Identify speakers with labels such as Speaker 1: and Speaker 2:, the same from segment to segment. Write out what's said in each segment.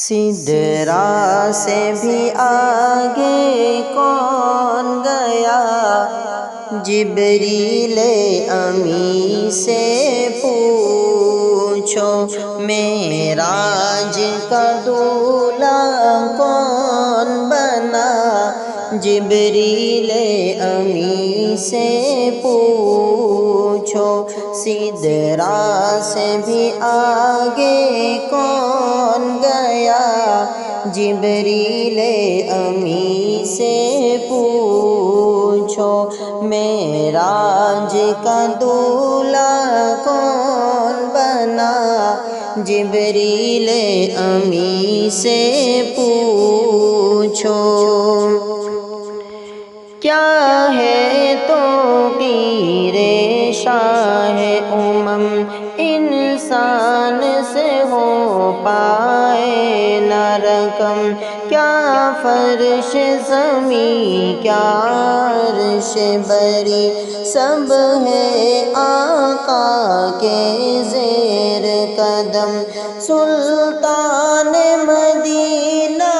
Speaker 1: سدرا سے بھی آگے کون گیا، جبریل امی سے پوچھو، معراج کا دولہا کون بنا، جبریل امی سے پوچھو، سدرا سے بھی آگے کون گیا، جبریل امی سے پوچھو، معراج کا دولہا کون بنا، جبریل امی سے پوچھو۔ کیا ہے توقیر شاہ امم، انسان سے ہو پائے نہ رقم، کیا فرش زمین کیا عرش بری، سب ہے آقا کے زیر قدم، سلطان مدینہ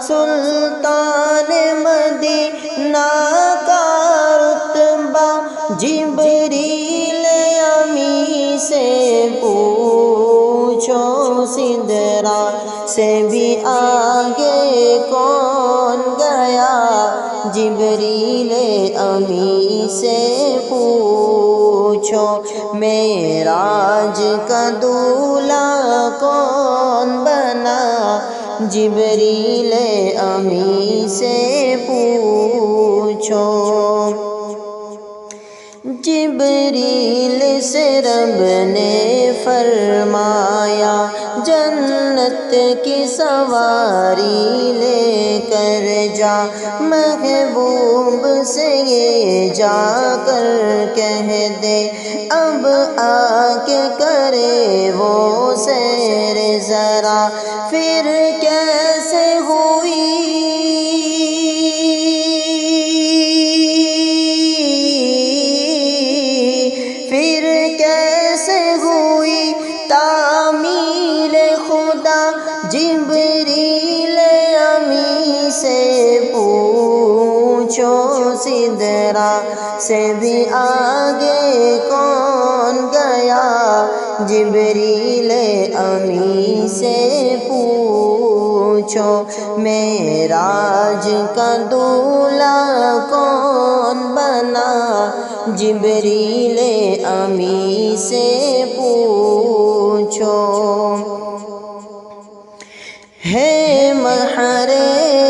Speaker 1: سلطان مدینہ کا رتبہ، جبریل امی سے پوچھو، سدرا سے بھی آگے کون گیا، جبریل امی سے پوچھو، معراج کا دولہا کون بنا، جبریل امی سے پوچھو۔ جبریل سے رب نے فرمایا، جنت کی سواری لے کر جا، محبوب سے یہ جا کر کہہ دے، اب آ کے کرے وہ سیر ذرا، پھر کیسے ہوئی پھر کیسے ہوئی تعمیل خدا، جبریل امی سے پوچھو، سدرا سے بھی آگے کون گیا، جبریل امی سے پوچھو، معراج کا دولہا کون بنا، جبریل امی سے پوچھو۔ ہے مہر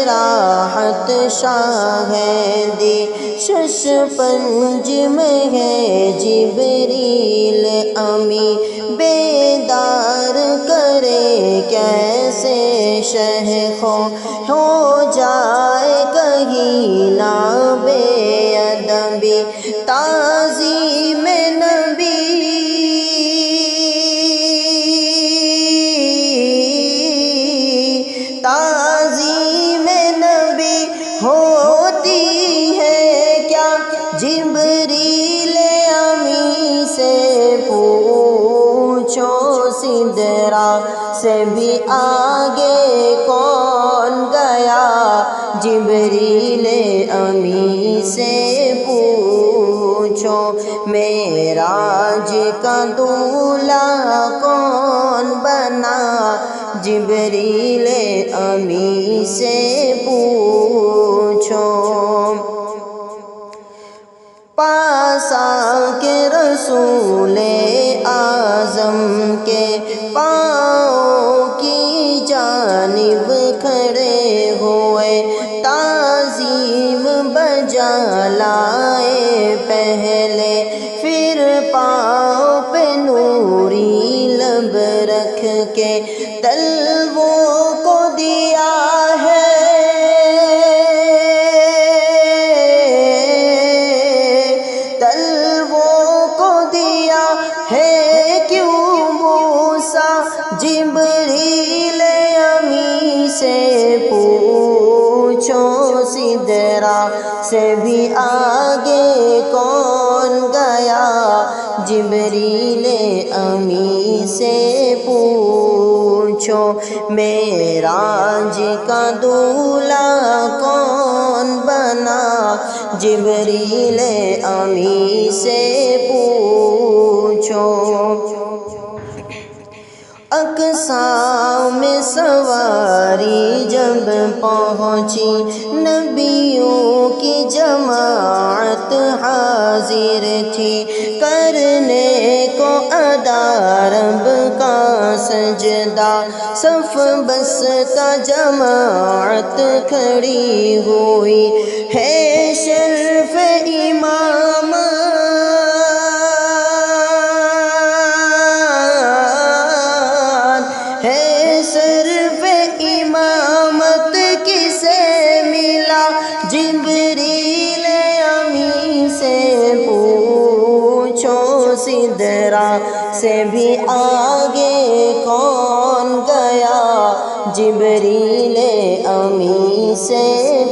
Speaker 1: راحت شاہدی شش پنج میں ہے، جبریل امی بیدار کرے کیسے شہ ہو جائے کہیں نہ بے ادبی، تعظیم نبی تعظیم نبی ہوتی ہے کیا، جبریل امی سے پوچھو، سدرا سے بھی آگے کون گیا، جبریل امی سے پوچھو، معراج کا دولہا کون بنا، جبریل امی سے پوچھو۔ پاس آ کے رسول اعظم کے پاؤں کی جانب کھڑے ہوئے، تعظیم بجا لائے پہلے، پھر پاؤں پہ نوری لب رکھ کے تلووں کو دیا ہے، تلووں کو دیا ہے کیوں بوسا، جبریل امی سے پوچھو، سدرا سے بھی آگے کون گیا، جبریل جبریل امی سے پوچھو معراج کا دولہا کون بنا جبریل امی سے پوچھو اقصیٰ میں سواری جب پہنچی نبیوں کی جماعت حاضر تھی کرنے کو ادا رب کا سجدہ صف بستہ جماعت کھڑی ہوئی ہے شرف امام صرف امامت کسے ملا جبریل امی سے پوچھو سدرا سے بھی آگے کون گیا جبریل امی سے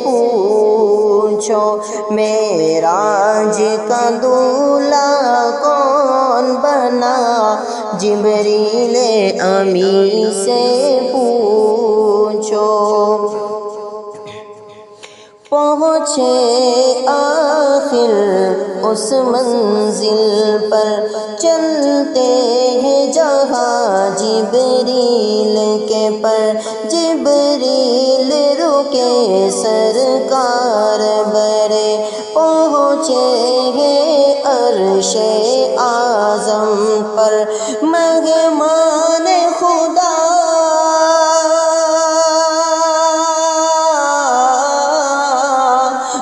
Speaker 1: پوچھو معراج کا دولہا کون بنا جبریل امی سے پوچھو پہنچے آخر اس منزل پر چلتے ہیں جہاں جبریل کے پر جبریل رکے سرکار برے پہنچے ہیں عرش اعظم پر مہمان خدا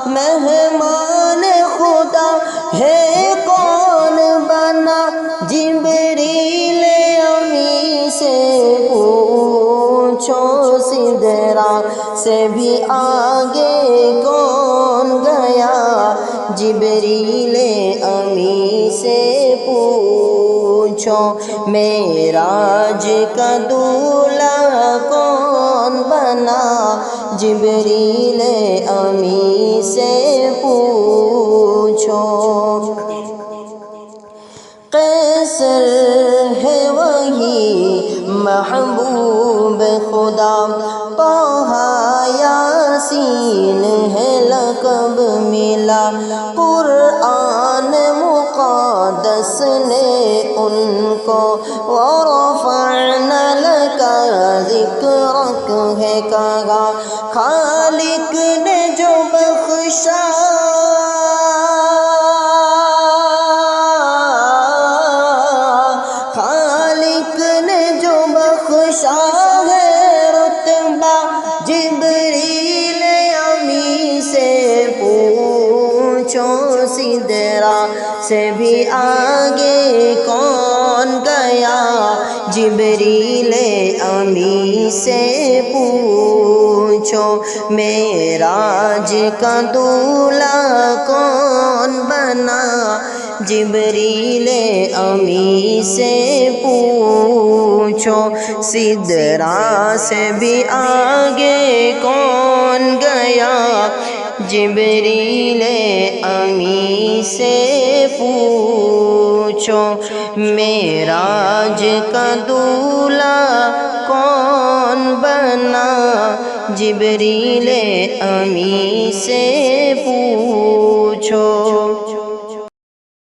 Speaker 1: مہمان خدا ہے کون بنا جبریل امی سے پوچھو سدرا سے بھی آگے کون گیا جبریل امی سے پوچھو معراج کا دولہا کون بنا جبریل امی سے پوچھو قیصر ہے وہی محبوب خدا طہ یاسین ہے لقب ملا قرآن مقدس نے ان کو ورفعنا لک ذکرک ہے کہا خالق نے جو بخشا خالق نے جو بخشا ہے رتبہ جبریل امی سے پوچھو سدرا سے بھی آگے کون گیا جبریل امی سے پوچھو معراج کا دولہا کون بنا جبریل امی سے پوچھو سدرا سے بھی آگے کون گیا جبریل امی سے پوچھو معراج کا دولہا کون بنا جبریل امی سے پوچھو